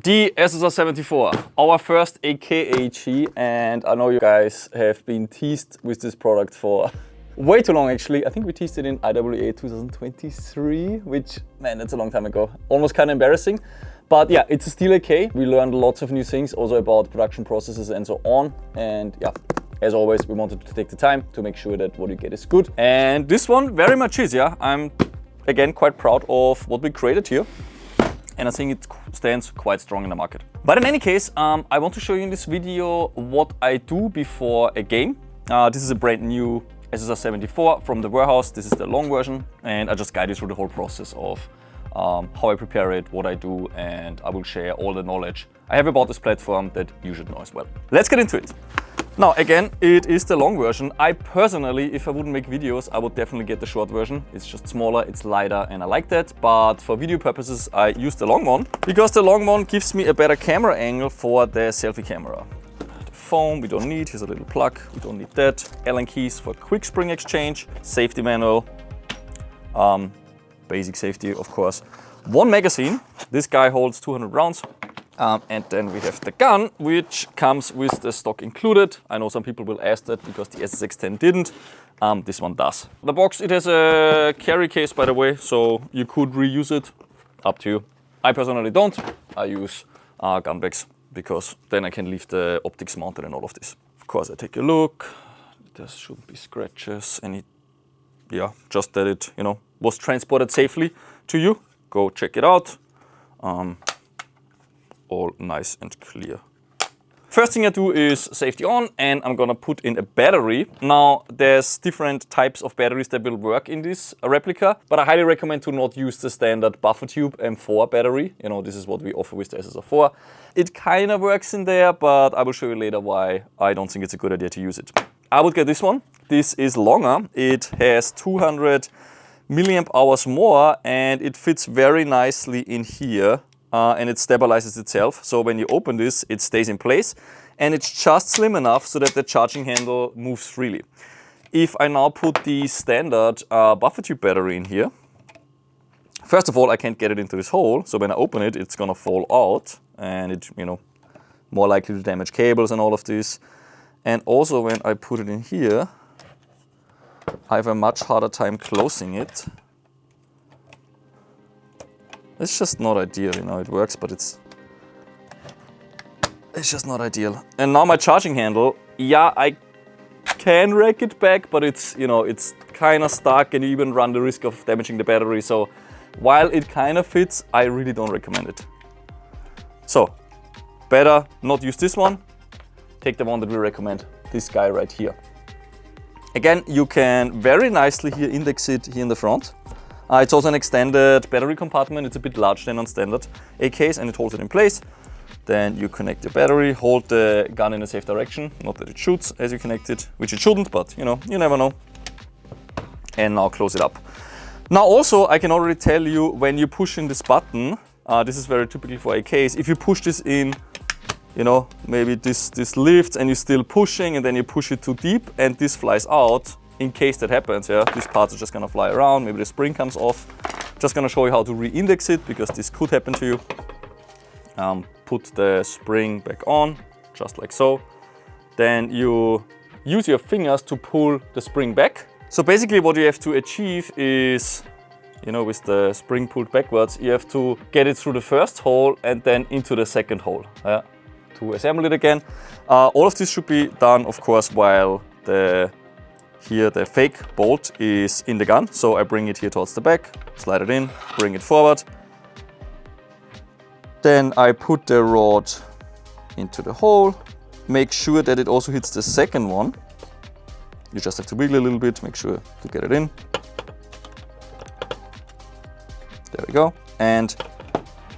The SSR74, our first AKHE, and I know you guys have been teased with this product for way too long actually. I think we teased it in IWA 2023, which, man, that's a long time ago. Almost kind of embarrassing. But yeah, it's a steel AK. We learned lots of new things also about production processes and so on. And yeah, as always, we wanted to take the time to make sure that what you get is good. And this one very much is, yeah. I'm, again, quite proud of what we created here. And I think it stands quite strong in the market. But in any case, I want to show you in this video what I do before a game. This is a brand new SSR74 from the warehouse. This is the long version, and I just guide you through the whole process of how I prepare it, what I do, and I will share all the knowledge I have about this platform that you should know as well. Let's get into it. Now, again, it is the long version. I personally, if I wouldn't make videos, I would definitely get the short version. It's just smaller, it's lighter, and I like that. But for video purposes, I use the long one because the long one gives me a better camera angle for the selfie camera. The foam we don't need, here's a little plug, we don't need that. Allen keys for quick spring exchange, safety manual, basic safety, of course. One magazine, this guy holds 200 rounds. And then we have the gun, which comes with the stock included. I know some people will ask that because the SSX10 didn't. This one does. The box, it has a carry case, by the way, so you could reuse it, up to you. I personally don't. I use gun bags because then I can leave the optics mounted and all of this. Of course, I take a look. There shouldn't be scratches. Yeah, just that it, was transported safely to you. Go check it out. All nice and clear. First thing I do is safety on, and I'm gonna put in a battery. Now, there's different types of batteries that will work in this replica, but I highly recommend to not use the standard buffer tube M4 battery. This is what we offer with the SSR4. It kind of works in there, but I will show you later why I don't think it's a good idea to use it. I would get this one. This is longer. It has 200 milliamp hours more, and it fits very nicely in here. And it stabilizes itself. So when you open this, it stays in place. And it's just slim enough so that the charging handle moves freely. If I now put the standard buffer tube battery in here, first of all, I can't get it into this hole. So when I open it, it's gonna fall out. And it, more likely to damage cables and all of this. And also when I put it in here, I have a much harder time closing it. It's just not ideal, it works, but it's just not ideal. And now my charging handle, yeah, I can rack it back, but it's, it's kind of stuck and you even run the risk of damaging the battery. So while it kind of fits, I really don't recommend it. So better not use this one. Take the one that we recommend, this guy right here. Again, you can very nicely here index it here in the front. It's also an extended battery compartment. It's a bit larger than on standard AKs and it holds it in place. Then you connect the battery, hold the gun in a safe direction. Not that it shoots as you connect it, which it shouldn't, but you never know. And now close it up. Now also, I can already tell you when you push in this button, this is very typical for AKs. If you push this in, maybe this lifts and you're still pushing and then you push it too deep and this flies out. In case that happens, yeah, these parts are just gonna fly around, maybe the spring comes off. Just gonna show you how to re-index it because this could happen to you. Put the spring back on, just like so. Then you use your fingers to pull the spring back. So basically what you have to achieve is, with the spring pulled backwards, you have to get it through the first hole and then into the second hole, to assemble it again. All of this should be done, of course, while the fake bolt is in the gun. So I bring it here towards the back, slide it in, bring it forward. Then I put the rod into the hole, make sure that it also hits the second one. You just have to wiggle a little bit, make sure to get it in. There we go. And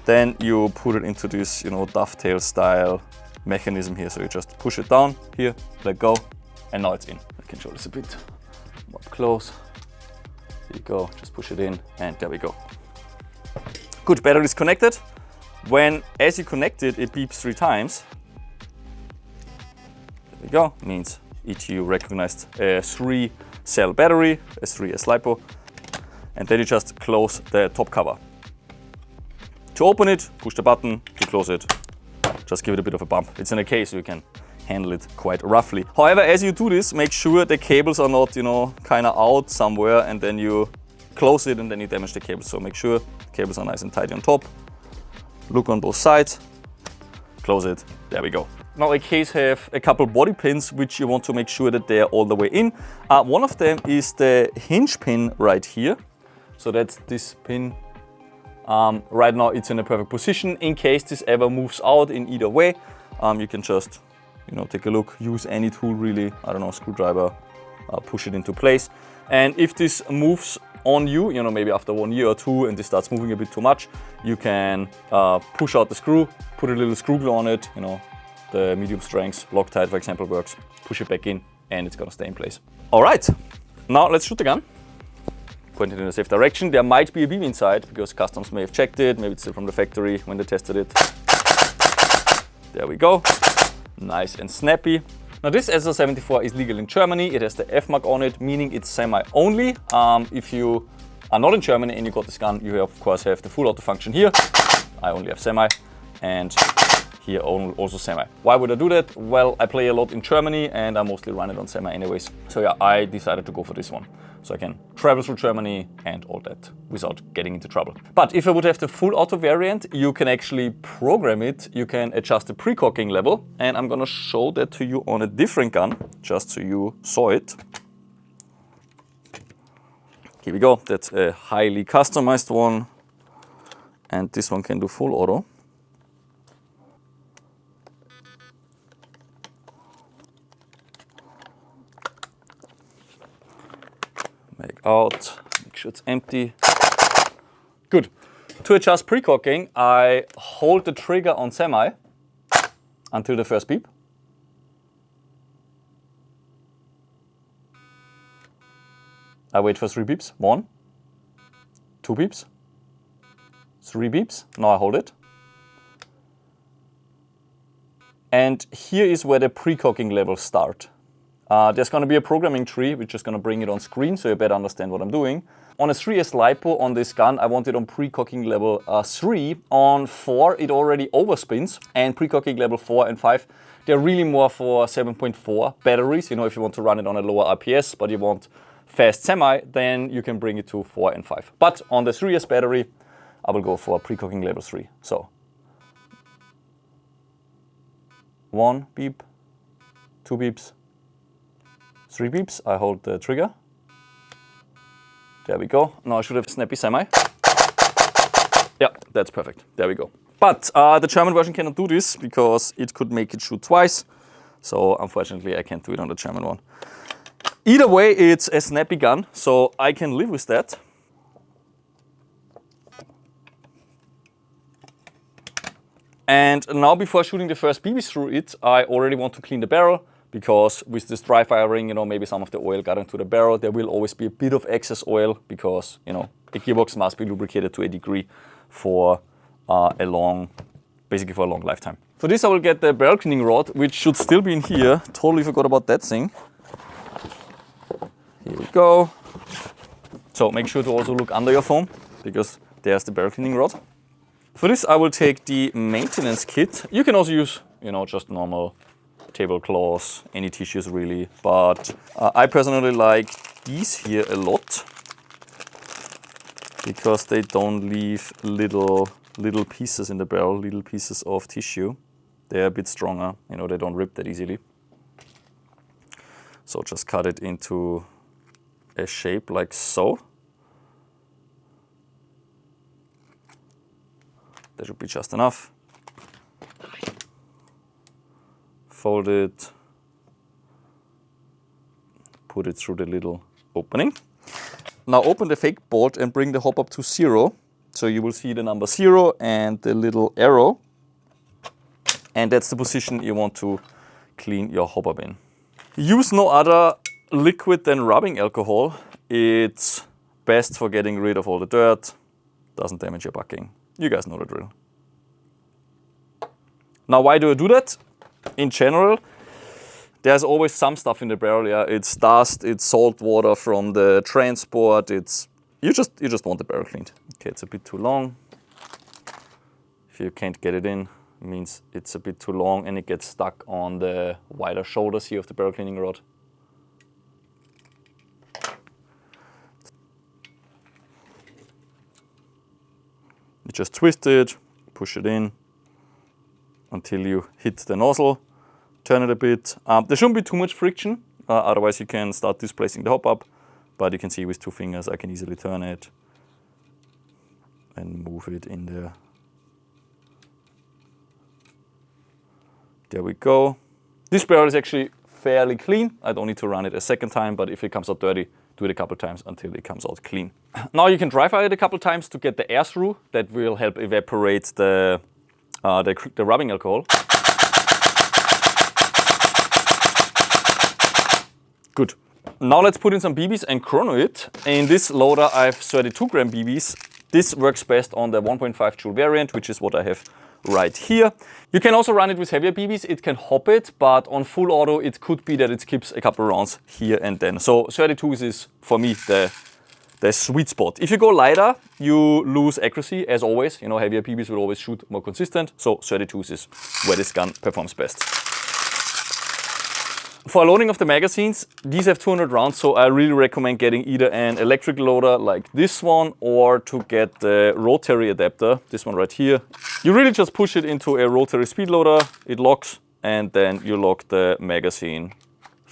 then you put it into this, dovetail style mechanism here. So you just push it down here, let go, and now it's in. I can show this a bit more up close. There you go, just push it in and there we go. Good, battery is connected. As you connect it, it beeps 3 times. There we go, means ETU recognized a 3-cell battery, a 3S LiPo. And then you just close the top cover. To open it, push the button. To close it, just give it a bit of a bump. It's in a case, so you can handle it quite roughly. However, as you do this, make sure the cables are not, you know, kind of out somewhere, and then you close it and then you damage the cables. So make sure the cables are nice and tidy on top. Look on both sides, close it, there we go. Now a case have a couple body pins which you want to make sure that they're all the way in. One of them is the hinge pin right here. So that's this pin. Right now it's in a perfect position. In case this ever moves out in either way, you can just, you know, take a look, use any tool really, I don't know, screwdriver, push it into place. And if this moves on you, you know, maybe after 1 year or 2 and this starts moving a bit too much, you can push out the screw, put a little screw glue on it, you know, the medium strength Loctite for example works, push it back in and it's gonna stay in place. All right, now let's shoot the gun. Point it in a safe direction. There might be a beam inside because customs may have checked it, maybe it's still from the factory when they tested it. There we go, nice and snappy. Now this SSR74 is legal in Germany. It has the F mark on it, meaning it's semi only. If you are not in Germany and you got this gun, you of course have the full auto function here. I only have semi, and here also semi. Why would I do that? Well, I play a lot in Germany and I mostly run it on semi anyways. So yeah, I decided to go for this one. So I can travel through Germany and all that without getting into trouble. But if I would have the full auto variant, you can actually program it. You can adjust the pre-cocking level. And I'm gonna show that to you on a different gun, just so you saw it. Here we go, that's a highly customized one. And this one can do full auto. Make out, make sure it's empty. Good. To adjust pre-cocking, I hold the trigger on semi until the first beep. I wait for 3 beeps. 1, 2 beeps, 3 beeps. Now I hold it. And here is where the pre-cocking levels start. There's going to be a programming tree, which is going to bring it on screen, so you better understand what I'm doing. On a 3S LiPo on this gun, I want it on pre-cocking level 3. On 4, it already overspins, and pre-cocking level 4 and 5, they're really more for 7.4 batteries. You know, if you want to run it on a lower RPS, but you want fast semi, then you can bring it to 4 and 5. But on the 3S battery, I will go for pre-cocking level 3. So 1 beep, 2 beeps, 3 beeps, I hold the trigger. There we go. Now I should have snappy semi. Yeah, that's perfect. There we go. But the German version cannot do this because it could make it shoot twice. So unfortunately I can't do it on the German one. Either way, it's a snappy gun, so I can live with that. And now before shooting the first BBs through it, I already want to clean the barrel. Because with this dry firing, you know, maybe some of the oil got into the barrel. There will always be a bit of excess oil because, you know, a gearbox must be lubricated to a degree for basically for a long lifetime. For this I will get the barrel cleaning rod, which should still be in here. Totally forgot about that thing. Here we go. So make sure to also look under your foam because there's the barrel cleaning rod. For this I will take the maintenance kit. You can also use, you know, just normal tablecloths, any tissues really, but I personally like these here a lot because they don't leave little pieces in the barrel, little pieces of tissue. They're a bit stronger, you know, they don't rip that easily. So just cut it into a shape like so. That should be just enough. Fold it, put it through the little opening. Now open the fake bolt and bring the hop up to 0. So you will see the number 0 and the little arrow. And that's the position you want to clean your hop up in. Use no other liquid than rubbing alcohol. It's best for getting rid of all the dirt, doesn't damage your bucking. You guys know the drill. Now why do I do that? In general, there's always some stuff in the barrel. Yeah, it's dust, it's salt water from the transport. You just want the barrel cleaned. Okay, it's a bit too long. If you can't get it in, it means it's a bit too long and it gets stuck on the wider shoulders here of the barrel cleaning rod. You just twist it, push it in until you hit the nozzle, turn it a bit. There shouldn't be too much friction, otherwise you can start displacing the hop up, but you can see with 2 fingers I can easily turn it and move it in there. There we go. This barrel is actually fairly clean. I don't need to run it a second time, but if it comes out dirty, do it a couple times until it comes out clean. Now you can dry fire it a couple times to get the air through. That will help evaporate the rubbing alcohol. Good. Now let's put in some BBs and chrono it. In this loader I have 32 gram BBs. This works best on the 1.5 joule variant, which is what I have right here. You can also run it with heavier BBs. It can hop it, but on full auto it could be that it skips a couple rounds here and then. So 32s is for me the sweet spot. If you go lighter, you lose accuracy as always. You know, heavier BBs will always shoot more consistent. So 32s is where this gun performs best. For loading of the magazines, these have 200 rounds, so I really recommend getting either an electric loader like this one or to get the rotary adapter, this one right here. You really just push it into a rotary speed loader, it locks, and then you lock the magazine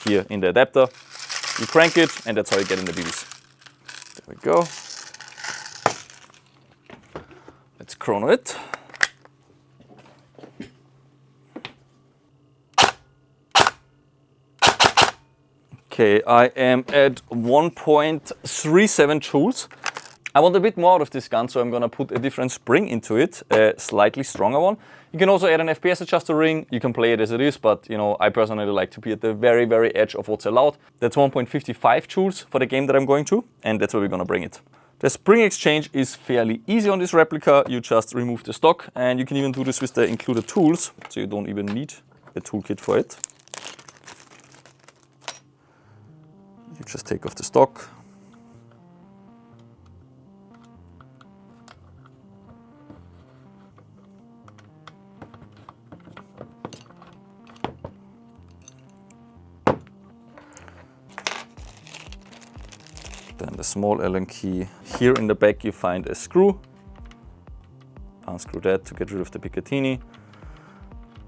here in the adapter. You crank it, and that's how you get in the BBs. There we go. Let's chrono it. Okay, I am at 1.37 joules. I want a bit more out of this gun, so I'm gonna put a different spring into it, a slightly stronger one. You can also add an FPS adjuster ring. You can play it as it is, but you know, I personally like to be at the very, very edge of what's allowed. That's 1.55 joules for the game that I'm going to, and that's where we're gonna bring it. The spring exchange is fairly easy on this replica. You just remove the stock, and you can even do this with the included tools, so you don't even need a toolkit for it. You just take off the stock. Then the small Allen key. Here in the back you find a screw. Unscrew that to get rid of the Picatinny.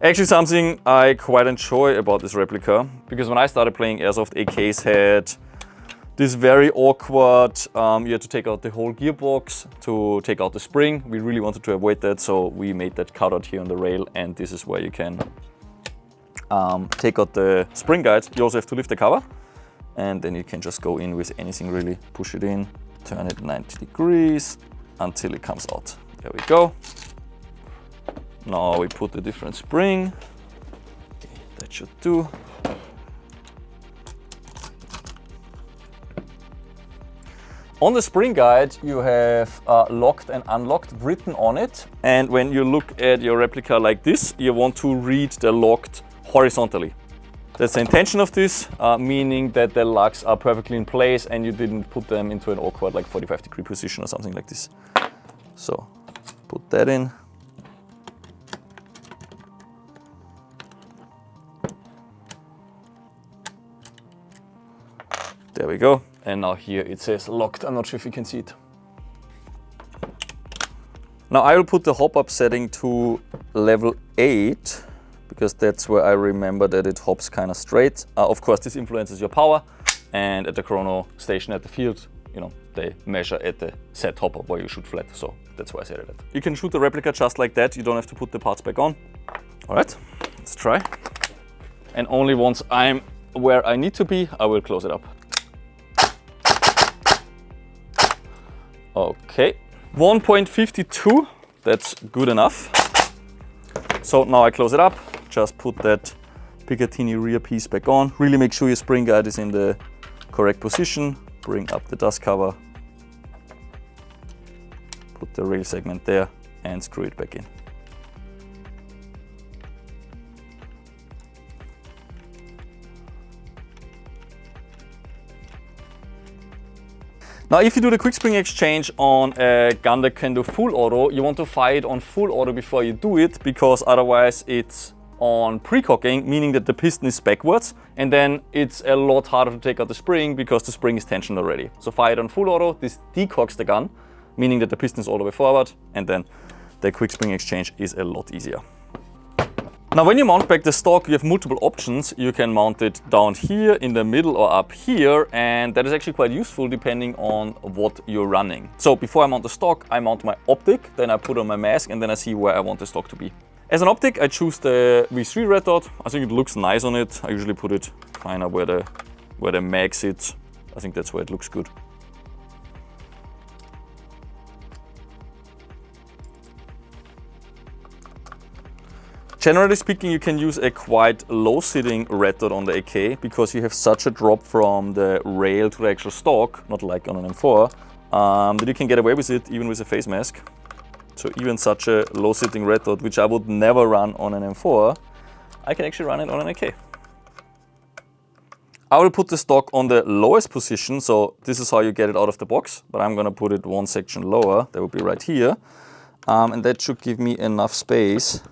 Actually something I quite enjoy about this replica, because when I started playing airsoft, AKs had this very awkward, you had to take out the whole gearbox to take out the spring. We really wanted to avoid that, so we made that cutout here on the rail, and this is where you can take out the spring guide. You also have to lift the cover, and then you can just go in with anything really. Push it in, turn it 90 degrees until it comes out. There we go. Now we put a different spring. That should do. On the spring guide you have locked and unlocked written on it, and when you look at your replica like this, you want to read the locked horizontally. That's the intention of this, meaning that the lugs are perfectly in place and you didn't put them into an awkward like 45-degree position or something like this. So put that in. There we go. And now here it says locked. I'm not sure if you can see it. Now I will put the hop-up setting to level 8, because that's where I remember that it hops kind of straight. Of course, this influences your power, and at the chrono station at the field, you know, they measure at the set hop-up where you shoot flat, so that's why I said it. You can shoot the replica just like that. You don't have to put the parts back on. All right, let's try. And only once I'm where I need to be, I will close it up. Okay, 1.52, that's good enough. So now I close it up, just put that Picatinny rear piece back on. Really make sure your spring guide is in the correct position. Bring up the dust cover, put the rail segment there and screw it back in. Now, if you do the quick spring exchange on a gun that can do full auto, you want to fire it on full auto before you do it, because otherwise it's on pre-cocking, meaning that the piston is backwards, and then it's a lot harder to take out the spring because the spring is tensioned already. So fire it on full auto, this decocks the gun, meaning that the piston is all the way forward, and then the quick spring exchange is a lot easier. Now, when you mount back the stock, you have multiple options. You can mount it down here, in the middle, or up here, and that is actually quite useful depending on what you're running. So before I mount the stock, I mount my optic, then I put on my mask, and then I see where I want the stock to be. As an optic, I choose the V3 red dot. I think it looks nice on it. I usually put it kind of where the mag sits. I think that's where it looks good. Generally speaking, you can use a quite low sitting red dot on the AK because you have such a drop from the rail to the actual stock, not like on an M4, that you can get away with it even with a face mask. So even such a low sitting red dot, which I would never run on an M4, I can actually run it on an AK. I will put the stock on the lowest position, so this is how you get it out of the box, but I'm gonna put it one section lower, that would be right here, and that should give me enough space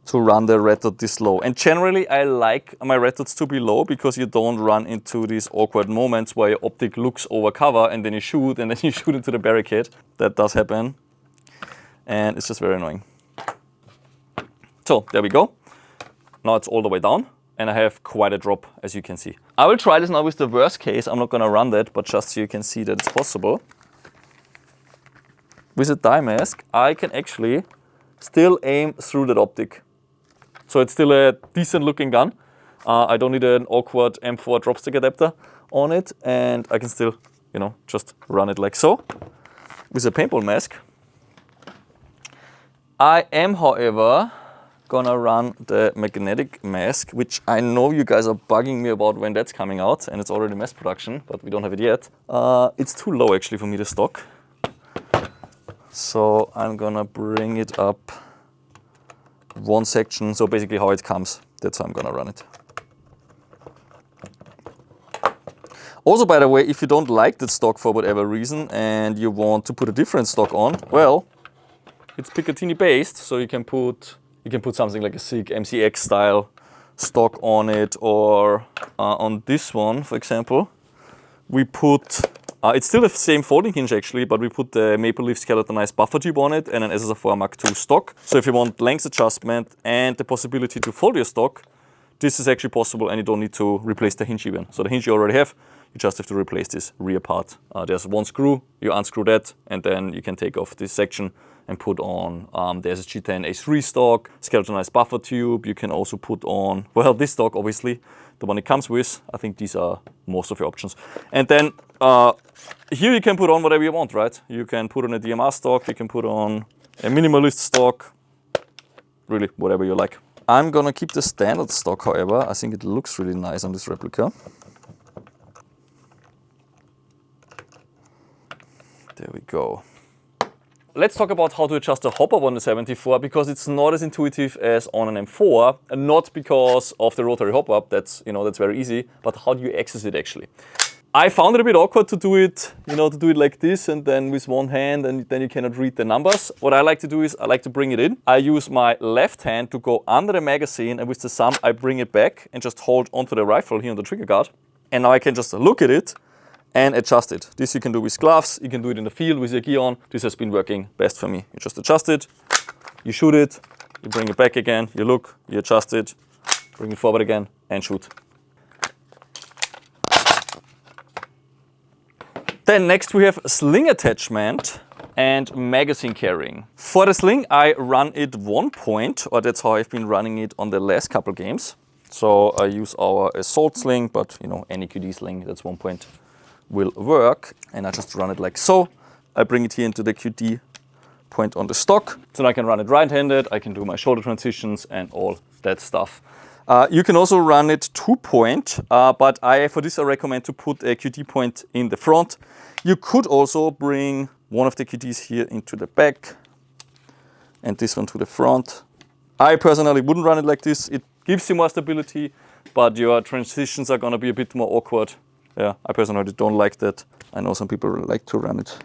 to run the red dot this low. And generally I like my red dots to be low because you don't run into these awkward moments where your optic looks over cover and then you shoot and then you shoot into the barricade. That does happen. And it's just very annoying. So there we go. Now it's all the way down and I have quite a drop, as you can see. I will try this now with the worst case. I'm not gonna run that, but just so you can see that it's possible. With a dye mask, I can actually still aim through that optic. So it's still a decent looking gun. I don't need an awkward M4 dropstick adapter on it, and I can still, you know, just run it like so with a paintball mask. I am, however, gonna run the magnetic mask, which I know you guys are bugging me about when that's coming out, and it's already mass production, but we don't have it yet. It's too low actually for me to stock. So I'm gonna bring it up one section, so basically how it comes, that's how I'm gonna run it. Also, by the way, if you don't like that stock for whatever reason and you want to put a different stock on, well, it's Picatinny based, so you can put something like a SIG MCX style stock on it, or on this one, for example, we put it's still the same folding hinge actually, but we put the Maple Leaf skeletonized buffer tube on it and an SSR4 Mark II stock. So if you want length adjustment and the possibility to fold your stock, this is actually possible and you don't need to replace the hinge even. So the hinge you already have, you just have to replace this rear part. There's one screw, you unscrew that, and then you can take off this section and put on the SSG10 A3 stock, skeletonized buffer tube. You can also put on, well, this stock obviously, the one it comes with. I think these are most of your options. And then here you can put on whatever you want, right? You can put on a DMR stock, you can put on a minimalist stock, really whatever you like. I'm gonna keep the standard stock, however. I think it looks really nice on this replica. There we go. Let's talk about how to adjust the hop-up on the 74, because it's not as intuitive as on an M4, and not because of the rotary hop-up, that's very easy, but how do you access it actually? I found it a bit awkward to do it, to do it like this and then with one hand, and then you cannot read the numbers. What I like to do is I like to bring it in. I use my left hand to go under the magazine, and with the thumb I bring it back and just hold onto the rifle here on the trigger guard. And now I can just look at it and adjust it. This you can do with gloves, you can do it in the field with your gear on. This has been working best for me. You just adjust it, you shoot it, you bring it back again, you look, you adjust it, bring it forward again and shoot. Then next we have sling attachment and magazine carrying. For the sling I run it 1 point, or that's how I've been running it on the last couple games. So I use our assault sling, but any QD sling that's 1 point will work, and I just run it like so. I bring it here into the QD point on the stock, so I can run it right-handed, I can do my shoulder transitions and all that stuff. You can also run it 2 point, but for this I recommend to put a QD point in the front. You could also bring one of the QDs here into the back and this one to the front. I personally wouldn't run it like this. It gives you more stability, but your transitions are gonna be a bit more awkward. Yeah, I personally don't like that. I know some people like to run it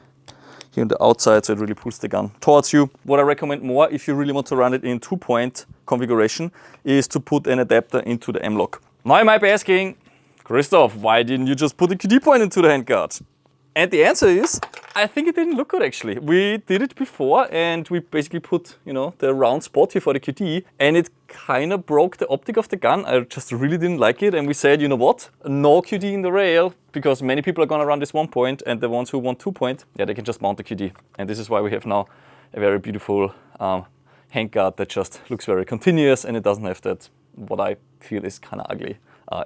here on the outside, so it really pulls the gun towards you. What I recommend more, if you really want to run it in 2-point configuration, is to put an adapter into the M-lock. Now you might be asking, Christoph, why didn't you just put the QD point into the handguard? And the answer is, I think it didn't look good actually. We did it before and we basically put, you know, the round spot here for the QD, and it kind of broke the optic of the gun. I just really didn't like it, and we said, you know what, no QD in the rail, because many people are gonna run this 1-point, and the ones who want 2-point, yeah, they can just mount the QD. And this is why we have now a very beautiful handguard that just looks very continuous, and it doesn't have that, what I feel is kind of ugly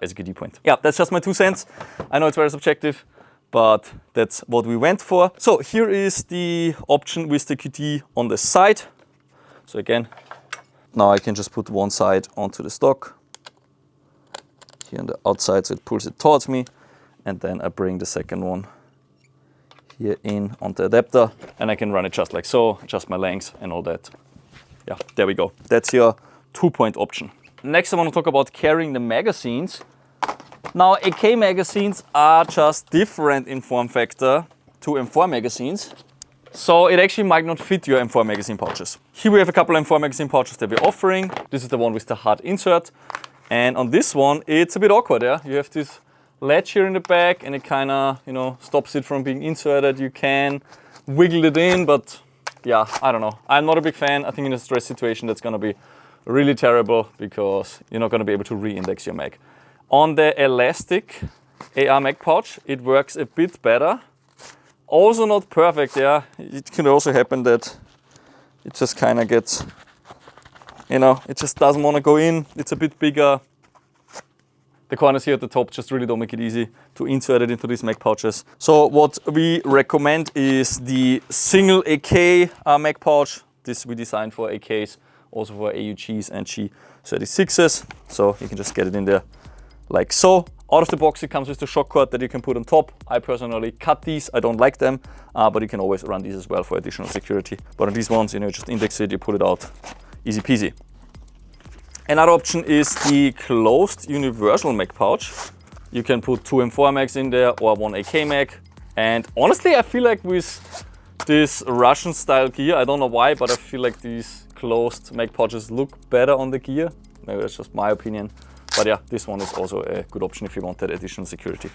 as a QD point. Yeah, that's just my 2 cents. I know it's very subjective, but that's what we went for. So here is the option with the QD on the side. So again, now I can just put one side onto the stock, here on the outside, so it pulls it towards me, and then I bring the second one here in on the adapter, and I can run it just like so, adjust my length and all that. Yeah, there we go. That's your 2-point option. Next I want to talk about carrying the magazines. Now, AK magazines are just different in form factor to M4 magazines. So it actually might not fit your M4 magazine pouches. Here we have a couple of M4 magazine pouches that we're offering. This is the one with the hard insert. And on this one, it's a bit awkward, yeah? You have this latch here in the back and it kind of, you know, stops it from being inserted. You can wiggle it in, but yeah, I don't know. I'm not a big fan. I think in a stress situation, that's gonna be really terrible because you're not gonna be able to re-index your mag. On the elastic AR mag pouch, it works a bit better. Also not perfect, yeah. It can also happen that it just kind of gets, you know, it just doesn't want to go in. It's a bit bigger. The corners here at the top just really don't make it easy to insert it into these mag pouches. So what we recommend is the single AK mag pouch. This we designed for AKs, also for AUGs and G36s. So you can just get it in there like so. Out of the box it comes with the shock cord that you can put on top. I personally cut these, I don't like them, but you can always run these as well for additional security. But on these ones, you know, just index it, you pull it out, easy peasy. Another option is the closed universal mag pouch. You can put 2 M4 mags in there or 1 AK mag. And honestly, I feel like with this Russian style gear, I don't know why, but I feel like these closed mag pouches look better on the gear. Maybe that's just my opinion. But yeah, this one is also a good option if you want that additional security.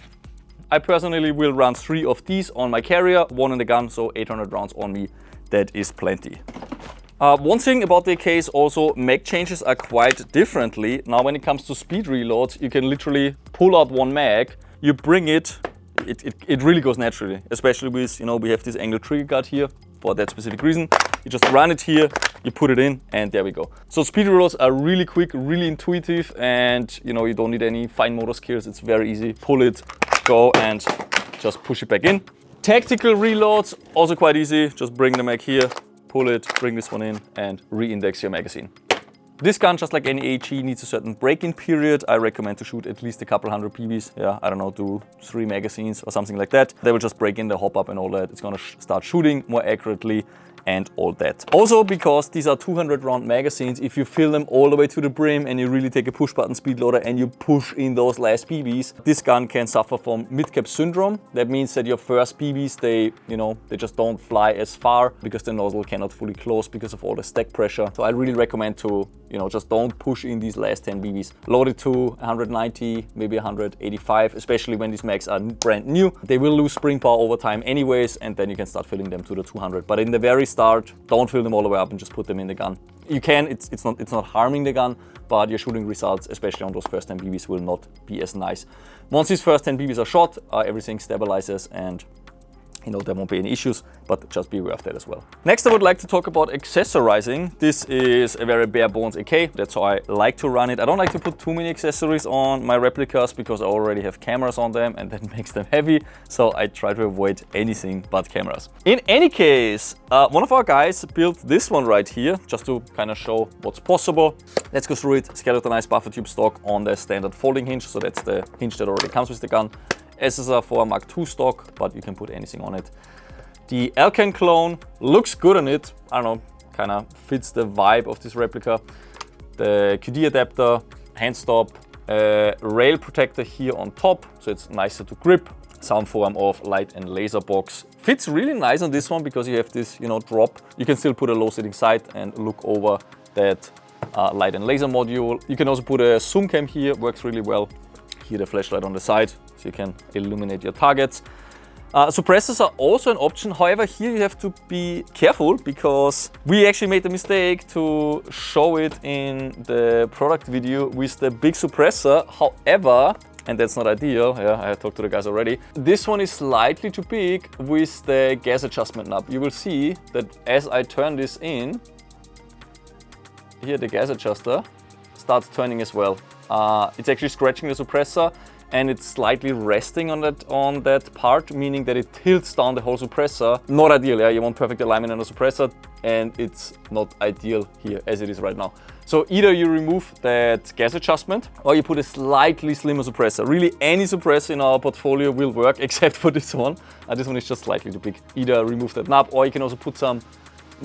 I personally will run 3 of these on my carrier, 1 in the gun, so 800 rounds on me. That is plenty. One thing about the AKs also, mag changes are quite differently. Now when it comes to speed reloads, you can literally pull out 1 mag, you bring it, it really goes naturally. Especially with, you know, we have this angle trigger guard here for that specific reason. You just run it here, you put it in, and there we go. So speed reloads are really quick, really intuitive, and you know, you don't need any fine motor skills. It's very easy. Pull it, go, and just push it back in. Tactical reloads, also quite easy. Just bring the mag here, pull it, bring this one in, and re-index your magazine. This gun, just like any AG, needs a certain break-in period. I recommend to shoot at least a couple hundred PBs. Yeah, I don't know, do 3 magazines or something like that. They will just break in the hop up and all that. It's gonna start shooting more accurately and all that. Also, because these are 200 round magazines, if you fill them all the way to the brim and you really take a push button speed loader and you push in those last PBs, this gun can suffer from mid-cap syndrome. That means that your first PBs, they just don't fly as far because the nozzle cannot fully close because of all the stack pressure. So I really recommend to, just don't push in these last 10 BBs. Load it to 190, maybe 185, especially when these mags are brand new. They will lose spring power over time anyways, and then you can start filling them to the 200. But in the very start, don't fill them all the way up and just put them in the gun. You can, it's not harming the gun, but your shooting results, especially on those first 10 BBs, will not be as nice. Once these first 10 BBs are shot, everything stabilizes and there won't be any issues, but just be aware of that as well. Next, I would like to talk about accessorizing. This is a very bare bones AK. That's how I like to run it. I don't like to put too many accessories on my replicas because I already have cameras on them and that makes them heavy. So I try to avoid anything but cameras. In any case, one of our guys built this one right here just to kind of show what's possible. Let's go through it. Skeletonized buffer tube stock on the standard folding hinge. So that's the hinge that already comes with the gun. SSR4 Mark II stock, but you can put anything on it. The Alcan clone looks good on it. I don't know, kind of fits the vibe of this replica. The QD adapter, hand stop, rail protector here on top, so it's nicer to grip. some form of light and laser box. Fits really nice on this one because you have this, drop. You can still put a low sitting sight and look over that light and laser module. You can also put a zoom cam here, works really well. Here the flashlight on the side, so you can illuminate your targets. Suppressors are also an option. However, here you have to be careful because we actually made the mistake to show it in the product video with the big suppressor. However, and that's not ideal, yeah, I talked to the guys already. This one is slightly too big with the gas adjustment knob. You will see that as I turn this in, here the gas adjuster starts turning as well. It's actually scratching the suppressor and it's slightly resting on that part, meaning that it tilts down the whole suppressor. Not ideal, yeah? You want perfect alignment on the suppressor and it's not ideal here as it is right now. So either you remove that gas adjustment or you put a slightly slimmer suppressor. Really any suppressor in our portfolio will work except for this one. This one is just slightly too big. Either remove that knob or you can also put some,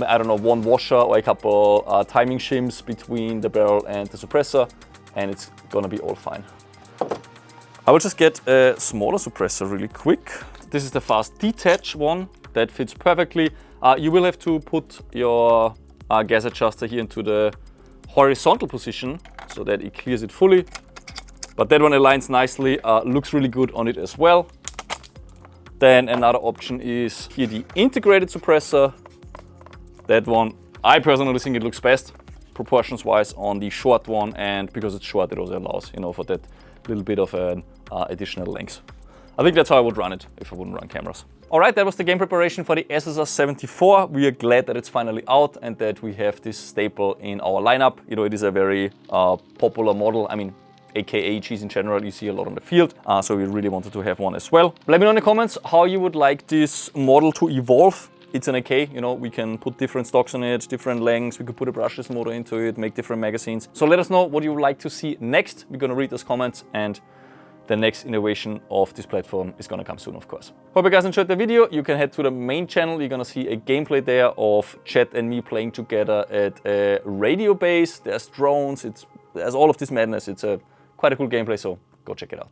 I don't know, one washer or a couple timing shims between the barrel and the suppressor and it's gonna be all fine. I will just get a smaller suppressor really quick. This is the fast detach one that fits perfectly. You will have to put your gas adjuster here into the horizontal position so that it clears it fully. But that one aligns nicely, looks really good on it as well. Then another option is here the integrated suppressor. That one, I personally think it looks best proportions wise on the short one, and because it's short it also allows, for that little bit of an additional length. I think that's how I would run it if I wouldn't run cameras. Alright, that was the game preparation for the SSR74. We are glad that it's finally out and that we have this staple in our lineup. It is a very popular model. I mean, aka Gs in general, you see a lot on the field. So we really wanted to have one as well. Let me know in the comments how you would like this model to evolve. It's an AK, we can put different stocks on it, different lengths, we could put a brushless motor into it, make different magazines. So let us know what you would like to see next. We're gonna read those comments and the next innovation of this platform is gonna come soon, of course. Hope you guys enjoyed the video. You can head to the main channel. You're gonna see a gameplay there of Chet and me playing together at a radio base. There's drones, there's all of this madness. It's quite a cool gameplay, so go check it out.